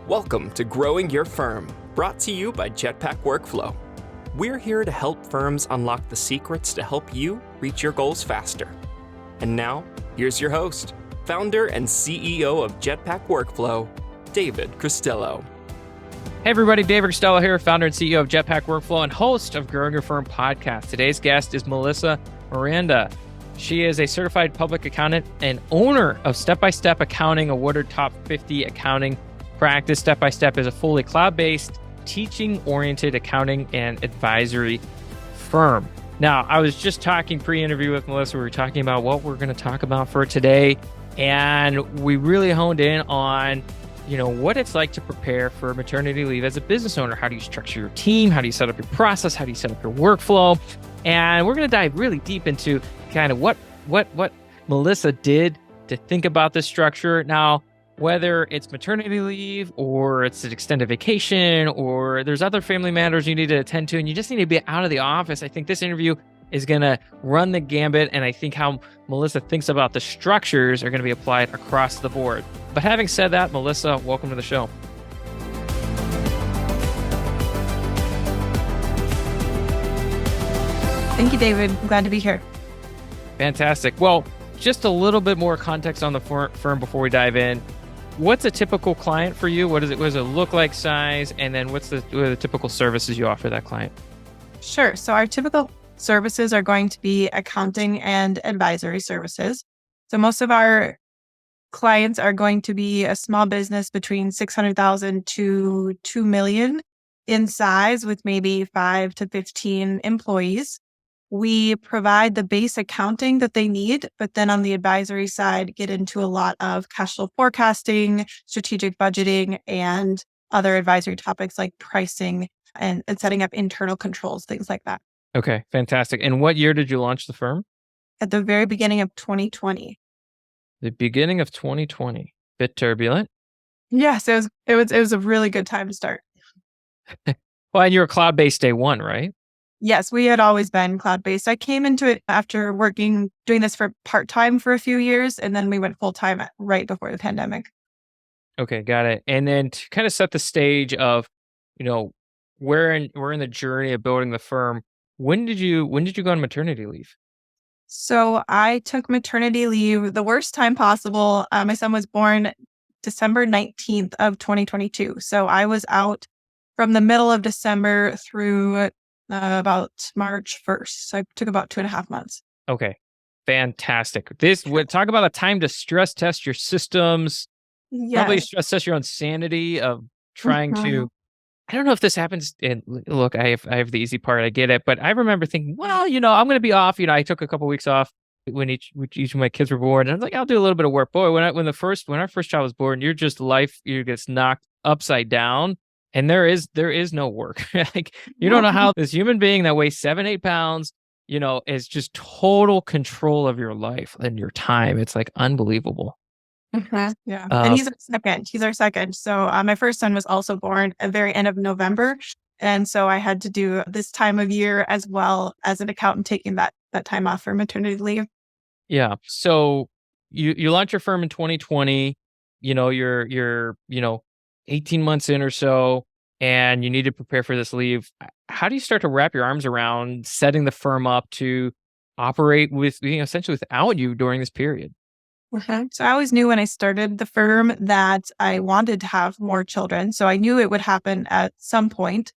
Welcome to Growing Your Firm, brought to you by Jetpack Workflow. We're here to help firms unlock the secrets to help you reach your goals faster. And now, here's your host, founder and CEO of Jetpack Workflow, David Cristillo. Hey everybody, David Cristillo here, founder and CEO of Jetpack Workflow and host of Growing Your Firm podcast. Today's guest is Melissa Miranda. She is a certified public accountant and owner of Step-by-Step Accounting, awarded top 50 accounting practice. Step-by-Step is a fully cloud-based, teaching-oriented accounting and advisory firm. Now, I was just talking pre-interview with Melissa. We were talking about what we're going to talk about for today, and we really honed in on what it's like to prepare for maternity leave as a business owner. How do you structure your team? How do you set up your process? How do you set up your workflow? And we're going to dive really deep into kind of what Melissa did to think about this structure. Now, whether it's maternity leave or it's an extended vacation or there's other family matters you need to attend to and you just need to be out of the office, I think this interview is going to run the gambit. And I think how Melissa thinks about the structures are going to be applied across the board. But having said that, Melissa, welcome to the show. Thank you, David. I'm glad to be here. Fantastic. Well, just a little bit more context on the firm before we dive in. What's a typical client for you? What does it look like, size? And then what are the typical services you offer that client? Sure. So our typical services are going to be accounting and advisory services. So most of our clients are going to be a small business between 600,000 to 2 million in size with maybe 5 to 15 employees. We provide the base accounting that they need, but then on the advisory side, get into a lot of cash flow forecasting, strategic budgeting, and other advisory topics like pricing and setting up internal controls, things like that. Okay, fantastic. And what year did you launch the firm? At the very beginning of 2020. The beginning of 2020. Bit turbulent. Yes, it was a really good time to start. Well, and you're a cloud-based day one, right? Yes, we had always been cloud-based. I came into it after doing this for part-time for a few years, and then we went full-time right before the pandemic. Okay, got it. And then to kind of set the stage of, we're in the journey of building the firm. When did you go on maternity leave? So I took maternity leave the worst time possible. My son was born December 19th of 2022. So I was out from the middle of December through about March 1st. So I took about 2.5 months. Okay. Fantastic. Talk about a time to stress test your systems. Yes. Probably stress test your own sanity of trying to, I don't know if this happens. And look, I have the easy part. I get it. But I remember thinking, well, I'm going to be off. I took a couple weeks off when each of my kids were born. And I was like, I'll do a little bit of work. Boy, when our first child was born, you gets knocked upside down. And there is no work. Like, you don't know how this human being that weighs 7-8 pounds, is just total control of your life and your time. It's like unbelievable. Mm-hmm. Yeah. And he's our second. So my first son was also born at the very end of November. And so I had to do this time of year as well as an accountant taking that time off for maternity leave. Yeah. So you launched your firm in 2020, you're 18 months in or so, and you need to prepare for this leave. How do you start to wrap your arms around setting the firm up to operate with, essentially without you during this period? Mm-hmm. So I always knew when I started the firm that I wanted to have more children. So I knew it would happen at some point.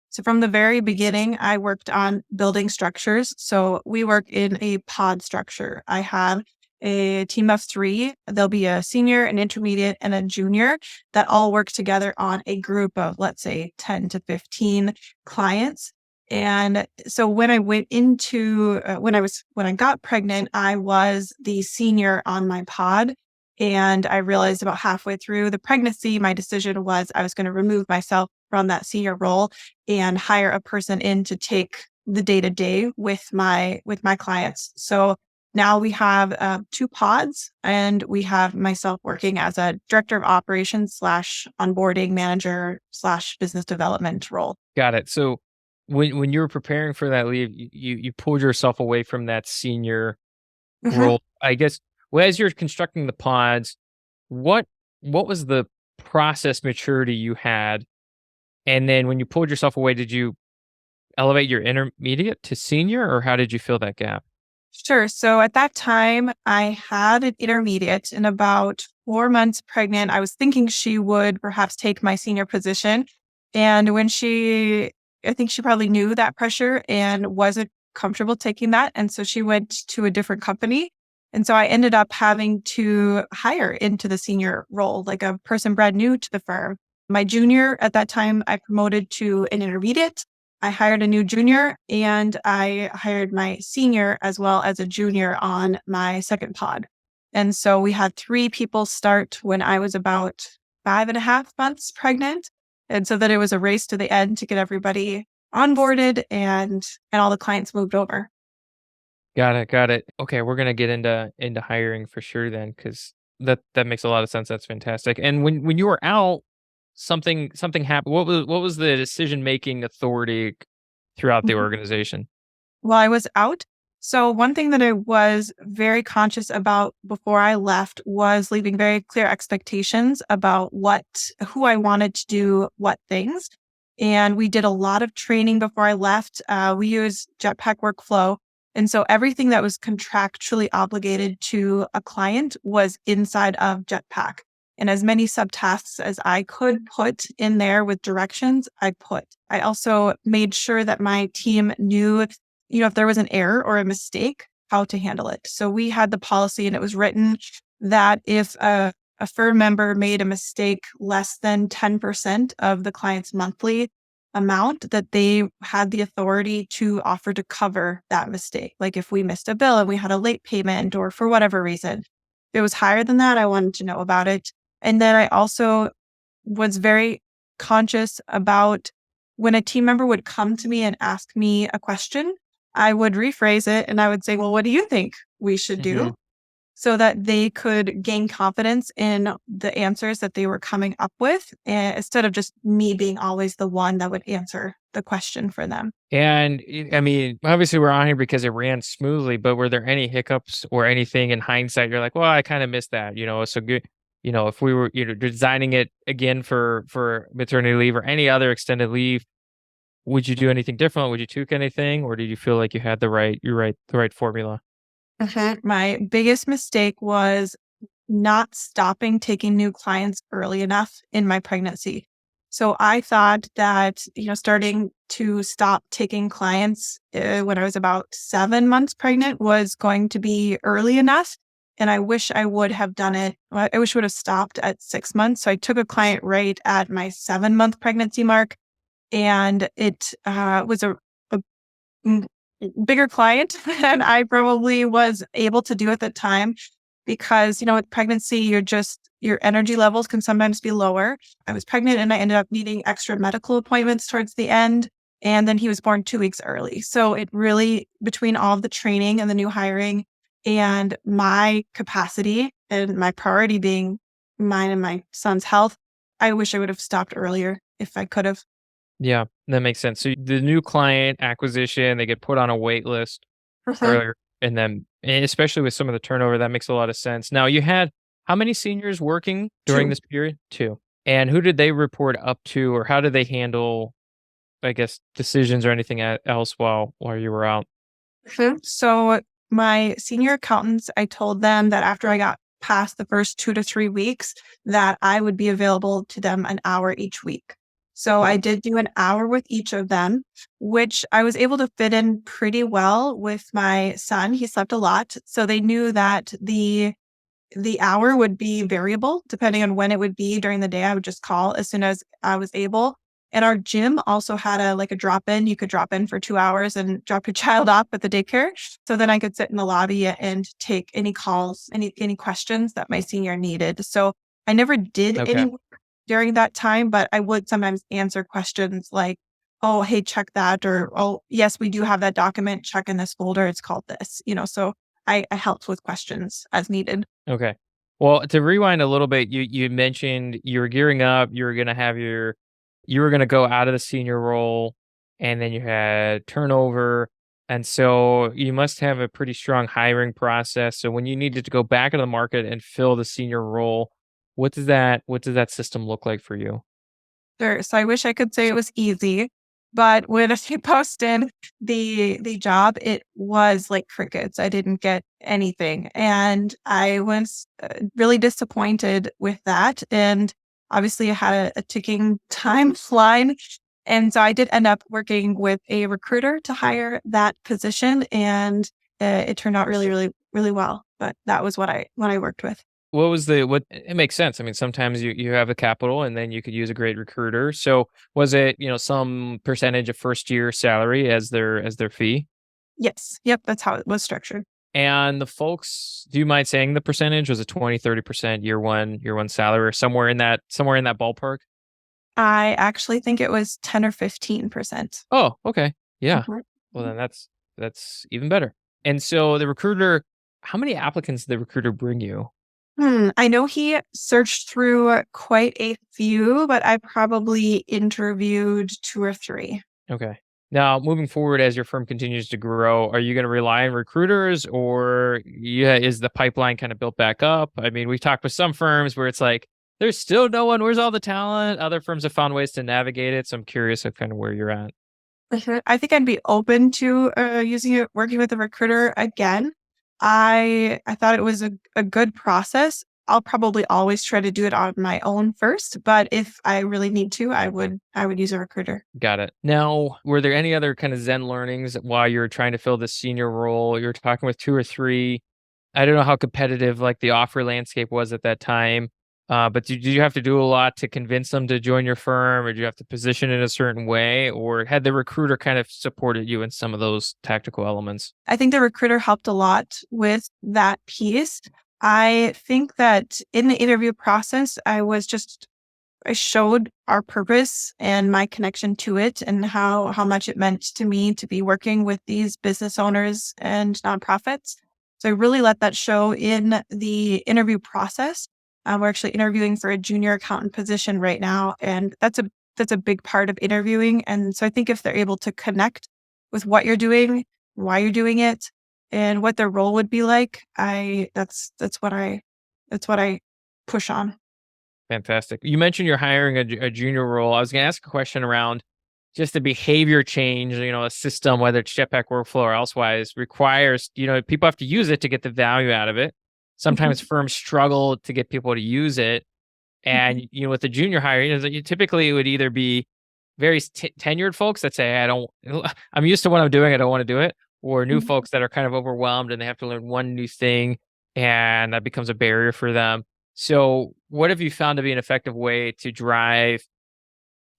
So from the very beginning, I worked on building structures. So we work in a pod structure. I have a team of 3. There'll be a senior, an intermediate, and a junior that all work together on a group of, let's say, 10 to 15 clients. And so when I went into, when I got pregnant, I was the senior on my pod. And I realized about halfway through the pregnancy, my decision was I was going to remove myself from that senior role and hire a person in to take the day-to-day with my clients. So now we have 2 pods, and we have myself working as a director of operations / onboarding manager / business development role. Got it. So when you were preparing for that leave, you pulled yourself away from that senior role. I guess, as you're constructing the pods, what was the process maturity you had? And then when you pulled yourself away, did you elevate your intermediate to senior, or how did you fill that gap? Sure. So at that time, I had an intermediate and about 4 months pregnant. I was thinking she would perhaps take my senior position. And I think she probably knew that pressure and wasn't comfortable taking that. And so she went to a different company. And so I ended up having to hire into the senior role, like a person brand new to the firm. My junior at that time, I promoted to an intermediate. I hired a new junior and I hired my senior as well as a junior on my second pod. And so we had 3 people start when I was about 5.5 months pregnant. And so that it was a race to the end to get everybody onboarded and all the clients moved over. Got it. Got it. Okay, we're gonna get into hiring for sure then, because that makes a lot of sense. That's fantastic. And when you were out, something happened. What was the decision making authority throughout the organization? While I was out. So one thing that I was very conscious about before I left was leaving very clear expectations about who I wanted to do what things. And we did a lot of training before I left. We used Jetpack Workflow. And so everything that was contractually obligated to a client was inside of Jetpack. And as many subtasks as I could put in there with directions, I put. I also made sure that my team knew, if there was an error or a mistake, how to handle it. So we had the policy and it was written that if a firm member made a mistake less than 10% of the client's monthly amount, that they had the authority to offer to cover that mistake. Like if we missed a bill and we had a late payment or for whatever reason, if it was higher than that, I wanted to know about it. And then I also was very conscious about when a team member would come to me and ask me a question, I would rephrase it and I would say, well, what do you think we should do? So that they could gain confidence in the answers that they were coming up with, instead of just me being always the one that would answer the question for them. And I mean, obviously we're on here because it ran smoothly, but were there any hiccups or anything in hindsight you're like, well, I kind of missed that, so good, if we were, designing it again for maternity leave or any other extended leave, would you do anything different? Would you tweak anything, or did you feel like you had the right formula? My biggest mistake was not stopping taking new clients early enough in my pregnancy. So I thought that, starting to stop taking clients when I was about 7 months pregnant was going to be early enough. And I wish I would have done it. I wish I would have stopped at 6 months. So I took a client right at my 7-month pregnancy mark. And it was a bigger client than I probably was able to do at the time because, with pregnancy, your energy levels can sometimes be lower. I was pregnant and I ended up needing extra medical appointments towards the end. And then he was born 2 weeks early. So it really, between all of the training and the new hiring and my capacity and my priority being mine and my son's health, I wish I would have stopped earlier if I could have. Yeah, that makes sense. So the new client acquisition, they get put on a wait list earlier, and especially with some of the turnover, that makes a lot of sense. Now, you had how many seniors working during 2. this period? 2. And who did they report up to, or how did they handle, I guess, decisions or anything else while you were out? So my senior accountants, I told them that after I got past the first 2 to 3 weeks, that I would be available to them an hour each week. So I did do an hour with each of them, which I was able to fit in pretty well with my son. He slept a lot. So they knew that the hour would be variable depending on when it would be during the day. I would just call as soon as I was able. And our gym also had a drop in. You could drop in for 2 hours and drop your child off at the daycare. So then I could sit in the lobby and take any calls, any questions that my senior needed. So I never did Okay. any work during that time, but I would sometimes answer questions like, oh, hey, check that. Or, oh, yes, we do have that document. Check in this folder. It's called this, so I helped with questions as needed. Okay. Well, to rewind a little bit, you mentioned you were gearing up, you were gonna go out of the senior role, and then you had turnover, and so you must have a pretty strong hiring process. So when you needed to go back into the market and fill the senior role, What does that system look like for you? Sure. So I wish I could say it was easy, but when I posted the job, it was like crickets. I didn't get anything, and I was really disappointed with that. And obviously, I had a ticking timeline, and so I did end up working with a recruiter to hire that position, and it turned out really, really, really well. But that was what I worked with. What it makes sense. I mean, sometimes you have a capital and then you could use a great recruiter. So was it, some percentage of first year salary as their fee? Yes. Yep. That's how it was structured. And the folks, do you mind saying the percentage? Was it 20, 30% year one salary, or somewhere in that ballpark? I actually think it was 10 or 15%. Oh, okay. Yeah. Mhm. Well, then that's even better. And so the recruiter, how many applicants did the recruiter bring you? I know he searched through quite a few, but I probably interviewed 2 or 3. Okay. Now, moving forward, as your firm continues to grow, are you going to rely on recruiters, or is the pipeline kind of built back up? I mean, we've talked with some firms where it's like, there's still no one. Where's all the talent? Other firms have found ways to navigate it. So I'm curious of kind of where you're at. Mhm. I think I'd be open to working with a recruiter again. I thought it was a good process. I'll probably always try to do it on my own first, but if I really need to, I would use a recruiter. Got it. Now, were there any other kind of Zen learnings while you're trying to fill this senior role? You're talking with two or three. I don't know how competitive like the offer landscape was at that time. But did you have to do a lot to convince them to join your firm, or did you have to position it a certain way, or had the recruiter kind of supported you in some of those tactical elements? I think the recruiter helped a lot with that piece. I think that in the interview process, I showed our purpose and my connection to it and how much it meant to me to be working with these business owners and nonprofits. So I really let that show in the interview process. We're actually interviewing for a junior accountant position right now, and that's a big part of interviewing. And so I think if they're able to connect with what you're doing, why you're doing it, and what their role would be like, I that's what I push on. Fantastic. You mentioned you're hiring a junior role. I was going to ask a question around just the behavior change, a system, whether it's Jetpack Workflow or elsewise, requires, people have to use it to get the value out of it. Mhm, Sometimes firms struggle to get people to use it. mhm, And, with the junior hire, typically it would either be very tenured folks that say, I don't, I'm used to what I'm doing. I don't want to do it. Or new mhm. folks that are kind of overwhelmed and they have to learn one new thing and that becomes a barrier for them. So, what have you found to be an effective way to drive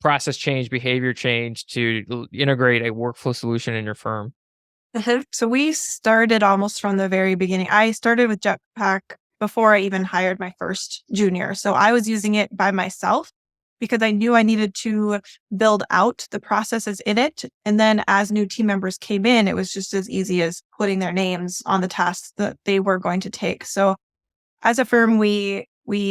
process change, behavior change to integrate a workflow solution in your firm? So we started almost from the very beginning. I started with Jetpack before I even hired my first junior. So I was using it by myself because I knew I needed to build out the processes in it. And then as new team members came in, it was just as easy as putting their names on the tasks that they were going to take. So as a firm, we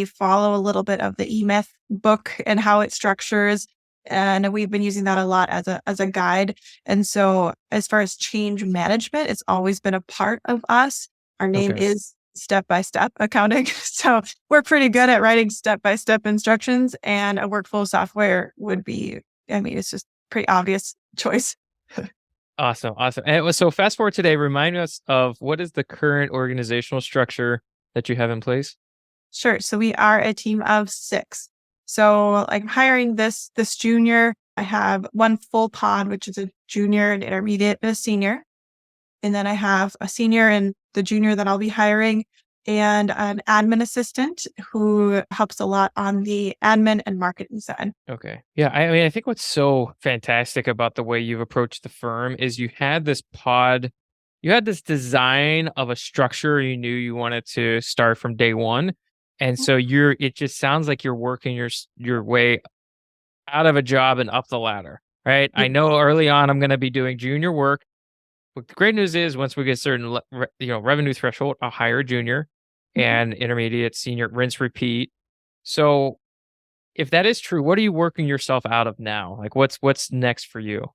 follow a little bit of the E-Myth book and how it structures, and we've been using that a lot as a guide. And so, as far as change management, it's always been a part of us. Our name Okay. is step by step accounting, so we're pretty good at writing step by step instructions. And a workflow software would be, I mean, it's just pretty obvious choice. Awesome. Awesome. And so, fast forward today, remind us of what is the current organizational structure that you have in place? Sure. So we are a team of 6. So like hiring this junior, I have one full pod, which is a junior, an intermediate, and a senior. And then I have a senior and the junior that I'll be hiring, and an admin assistant who helps a lot on the admin and marketing side. Okay. Yeah. I mean, I think what's so fantastic about the way you've approached the firm is you had this design of a structure you knew you wanted to start from day one. And so it just sounds like you're working your way out of a job and up the ladder, right? Yeah. I know early on I'm going to be doing junior work. But the great news is once we get certain, revenue threshold, I'll hire a junior Mhm. and intermediate, senior, rinse, repeat. So if that is true, what are you working yourself out of now? Like what's next for you?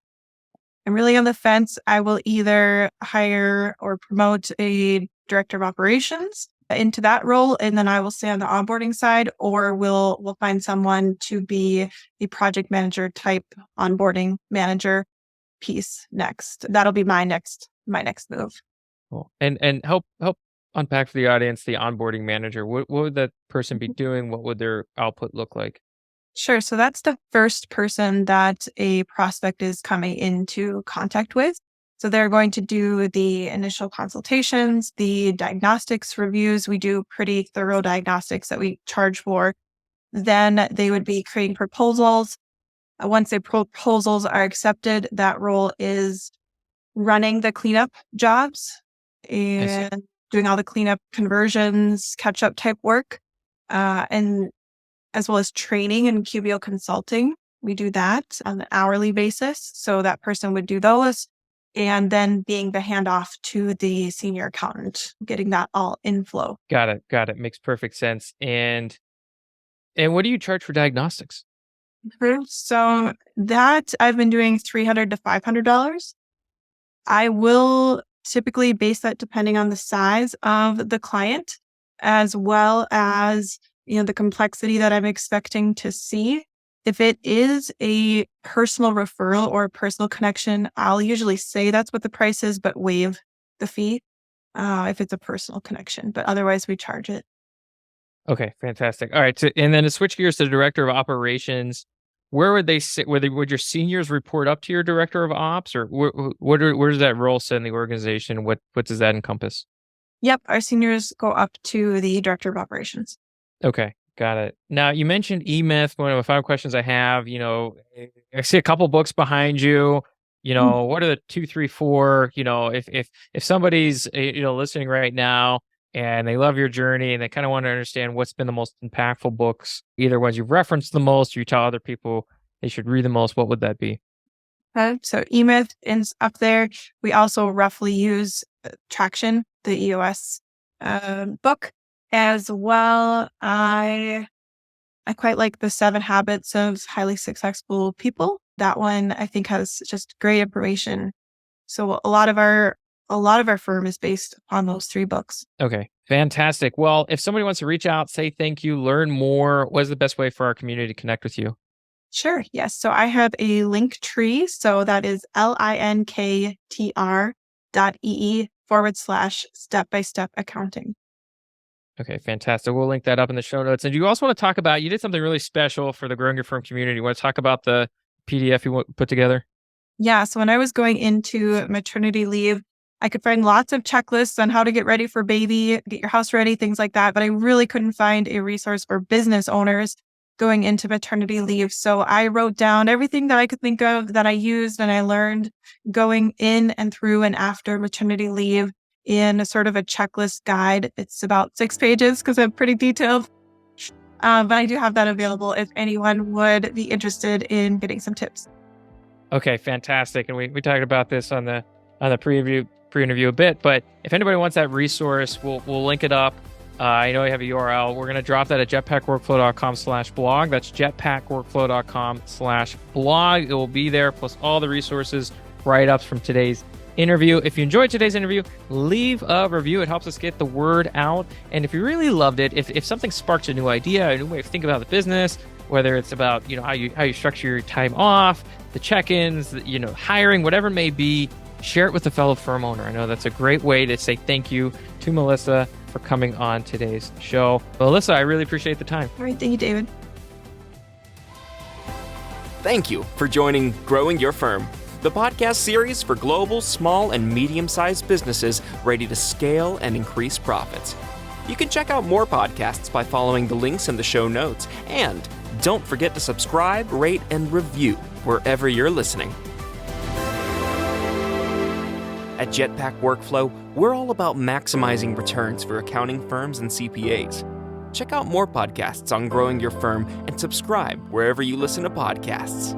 I'm really on the fence. I will either hire or promote a director of operations, into that role, and then I will stay on the onboarding side, or we'll find someone to be the project manager type onboarding manager piece next. That'll be my next move. Cool. And help unpack for the audience the onboarding manager. What would that person be doing? What would their output look like? Sure. So that's the first person that a prospect is coming into contact with. So they're going to do the initial consultations, the diagnostics reviews. We do pretty thorough diagnostics that we charge for. Then they would be creating proposals. Once the proposals are accepted, that role is running the cleanup jobs and doing all the cleanup conversions, catch-up type work, and as well as training and QBO consulting. We do that on an hourly basis. So that person would do those, and then being the handoff to the senior accountant, getting that all in flow. Got it. Makes perfect sense. And what do you charge for diagnostics? So that I've been doing $300 to $500. I will typically base that depending on the size of the client, as well as the complexity that I'm expecting to see. If it is a personal referral or a personal connection, I'll usually say that's what the price is, but waive the fee if it's a personal connection. But otherwise, we charge it. Okay, fantastic. All right, and then to switch gears to the director of operations, where would they sit? Would your seniors report up to your director of ops, or where does that role sit in the organization? What does that encompass? Yep, our seniors go up to the director of operations. Okay, got it. Now, you mentioned eMyth. One of the 5 questions I have, I see a couple books behind you. What are the 2, 3, 4? If somebody's listening right now and they love your journey and they kind of want to understand what's been the most impactful books, either ones you've referenced the most, or you tell other people they should read the most, what would that be? So eMyth is up there. We also roughly use Traction, the EOS book. As well, I quite like the 7 Habits of Highly Successful People. That one I think has just great information. So a lot of our firm is based on those 3 books. Okay, fantastic. Well, if somebody wants to reach out, say thank you, learn more, what is the best way for our community to connect with you? Sure. Yes. So I have a link tree. So that is linktr.ee/step-by-step accounting. Okay, fantastic. We'll link that up in the show notes. And you also want to talk about, you did something really special for the Growing Your Firm community. You want to talk about the PDF you put together? Yeah. So when I was going into maternity leave, I could find lots of checklists on how to get ready for baby, get your house ready, things like that. But I really couldn't find a resource for business owners going into maternity leave. So I wrote down everything that I could think of that I used and I learned going in and through and after maternity leave in a sort of a checklist guide. It's about 6 pages because I'm pretty detailed. But I do have that available if anyone would be interested in getting some tips. Okay, fantastic. And we talked about this on the pre-interview a bit, but if anybody wants that resource, we'll link it up. I know you have a URL. We're going to drop that at jetpackworkflow.com/blog. That's jetpackworkflow.com/blog. It will be there, plus all the resources, write-ups from today's interview. If you enjoyed today's interview, leave a review. It helps us get the word out. And if you really loved it, if something sparks a new idea, a new way of thinking about the business, whether it's about how you structure your time off, the check-ins, hiring, whatever it may be, share it with a fellow firm owner. I know that's a great way to say thank you to Melissa for coming on today's show. Melissa, I really appreciate the time. All right. Thank you, David. Thank you for joining Growing Your Firm, the podcast series for global, small, and medium-sized businesses ready to scale and increase profits. You can check out more podcasts by following the links in the show notes. And don't forget to subscribe, rate, and review wherever you're listening. At Jetpack Workflow, we're all about maximizing returns for accounting firms and CPAs. Check out more podcasts on growing your firm and subscribe wherever you listen to podcasts.